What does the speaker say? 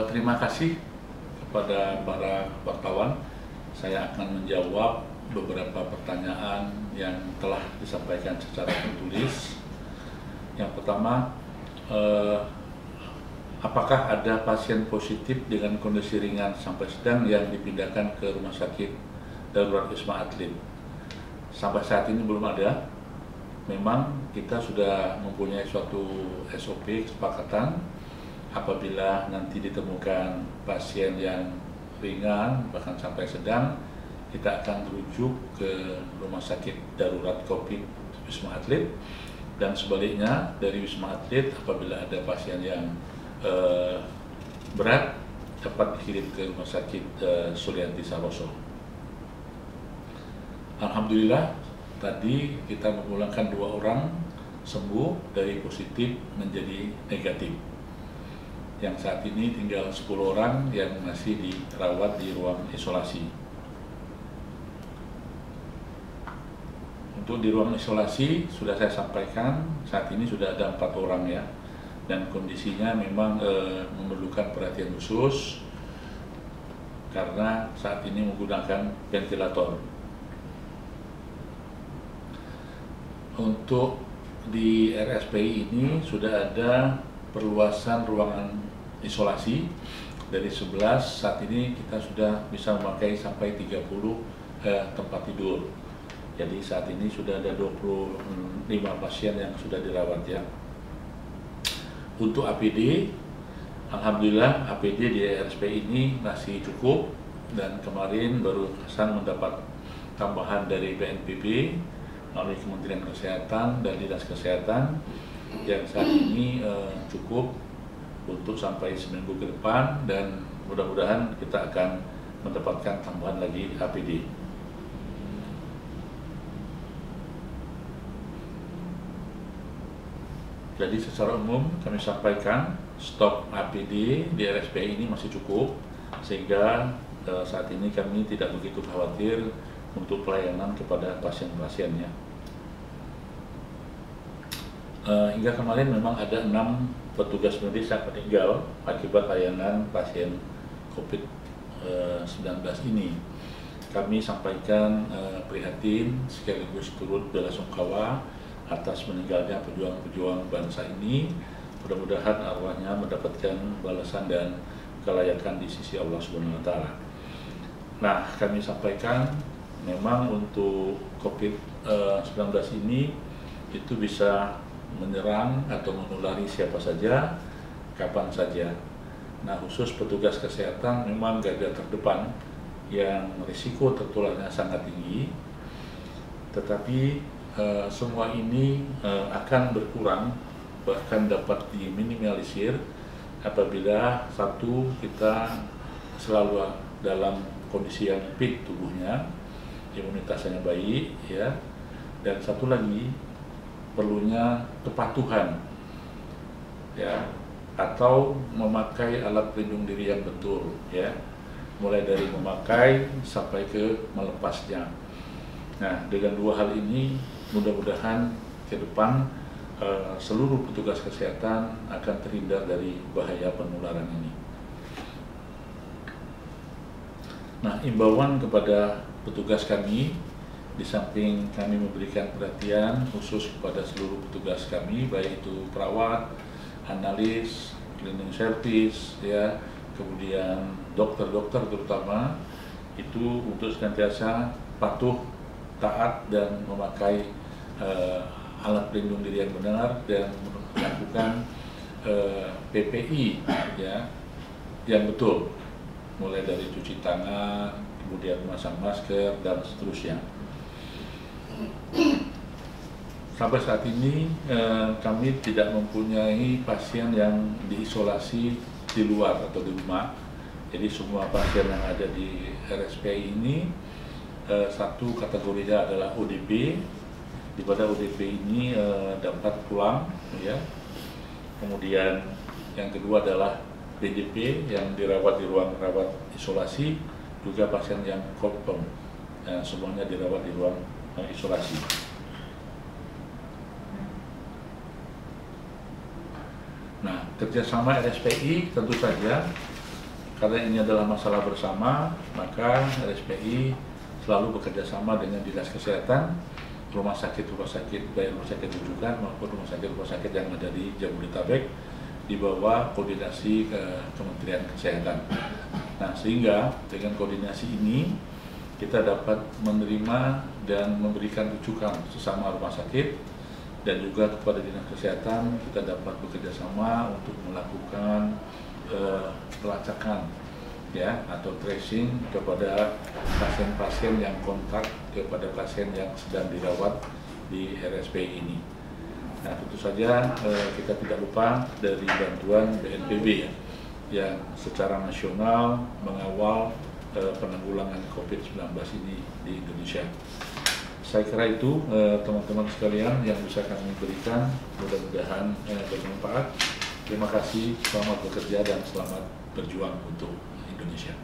Terima kasih kepada para wartawan. Saya akan menjawab beberapa pertanyaan yang telah disampaikan secara tertulis. Yang pertama, apakah ada pasien positif dengan kondisi ringan sampai sedang yang dipindahkan ke rumah sakit darurat Wisma Atlet? Sampai saat ini belum ada. Memang kita sudah mempunyai suatu SOP kesepakatan. Apabila nanti ditemukan pasien yang ringan bahkan sampai sedang, kita akan merujuk ke rumah sakit darurat COVID Wisma Atlet, dan sebaliknya dari Wisma Atlet apabila ada pasien yang berat dapat dikirim ke rumah sakit Sulianti Saroso. Alhamdulillah tadi kita memulangkan 2 orang sembuh dari positif menjadi negatif. Yang saat ini tinggal 10 orang yang masih dirawat di ruang isolasi. Untuk di ruang isolasi sudah saya sampaikan, saat ini sudah ada 4 orang ya, dan kondisinya memang memerlukan perhatian khusus karena saat ini menggunakan ventilator. Untuk di RSPI ini sudah ada perluasan ruangan isolasi dari 11, saat ini kita sudah bisa memakai sampai 30 tempat tidur. Jadi saat ini sudah ada 25 pasien yang sudah dirawat ya. Untuk APD, alhamdulillah APD di RSPI ini masih cukup, dan kemarin baru Hasan mendapat tambahan dari BNPB melalui Kementerian Kesehatan dan Dinas Kesehatan yang saat ini cukup untuk sampai seminggu ke depan, dan mudah-mudahan kita akan mendapatkan tambahan lagi APD. Jadi secara umum kami sampaikan stok APD di RSPI ini masih cukup, sehingga saat ini kami tidak begitu khawatir untuk pelayanan kepada pasien-pasiennya. Hingga kemarin memang ada 6 petugas medis yang meninggal akibat layanan pasien COVID-19 ini. Kami sampaikan prihatin sekaligus turut belasungkawa atas meninggalnya pejuang-pejuang bangsa ini. Mudah-mudahan arwahnya mendapatkan balasan dan kelayakan di sisi Allah Subhanahu wa Ta'ala. Nah, kami sampaikan memang untuk COVID-19 ini itu bisa menyerang atau menulari siapa saja, kapan saja. Nah, khusus petugas kesehatan memang garda terdepan yang risiko tertularnya sangat tinggi, tetapi semua ini akan berkurang, bahkan dapat diminimalisir apabila satu, kita selalu dalam kondisi yang fit tubuhnya, imunitasnya baik ya, dan satu lagi perlunya kepatuhan ya, atau memakai alat pelindung diri yang betul ya, mulai dari memakai sampai ke melepasnya. Nah, dengan 2 hal ini mudah-mudahan ke depan seluruh petugas kesehatan akan terhindar dari bahaya penularan ini. Nah, imbauan kepada petugas kami, di samping kami memberikan perhatian khusus kepada seluruh petugas kami, baik itu perawat, analis, cleaning service, ya, kemudian dokter-dokter terutama, itu untuk senantiasa patuh, taat, dan memakai alat pelindung diri yang benar, dan melakukan PPI ya, yang betul, mulai dari cuci tangan, kemudian memasang masker, dan seterusnya. Sampai saat ini kami tidak mempunyai pasien yang diisolasi di luar atau di rumah. Jadi semua pasien yang ada di RSPI ini satu kategorinya adalah ODP, di mana ODP ini dapat pulang ya. Kemudian yang kedua adalah PDP yang dirawat di ruang rawat isolasi, juga pasien yang confirm semuanya dirawat di ruang isolasi. Nah, kerjasama RSPI tentu saja, karena ini adalah masalah bersama, maka RSPI selalu bekerjasama dengan Dinas Kesehatan, rumah sakit, baik rumah sakit rujukan maupun rumah sakit yang ada di Jabodetabek, di bawah koordinasi Kementerian Kesehatan. Nah, sehingga dengan koordinasi ini kita dapat menerima dan memberikan rujukan sesama rumah sakit, dan juga kepada Dinas Kesehatan kita dapat bekerjasama untuk melakukan pelacakan ya atau tracing kepada pasien-pasien yang kontak kepada pasien yang sedang dirawat di RSPI ini. Nah, tentu saja kita tidak lupa dari bantuan BNPB ya, yang secara nasional mengawal penanggulangan COVID-19 ini di Indonesia. Saya kira itu teman-teman sekalian yang bisa kami berikan, mudah-mudahan bermanfaat. Terima kasih, selamat bekerja dan selamat berjuang untuk Indonesia.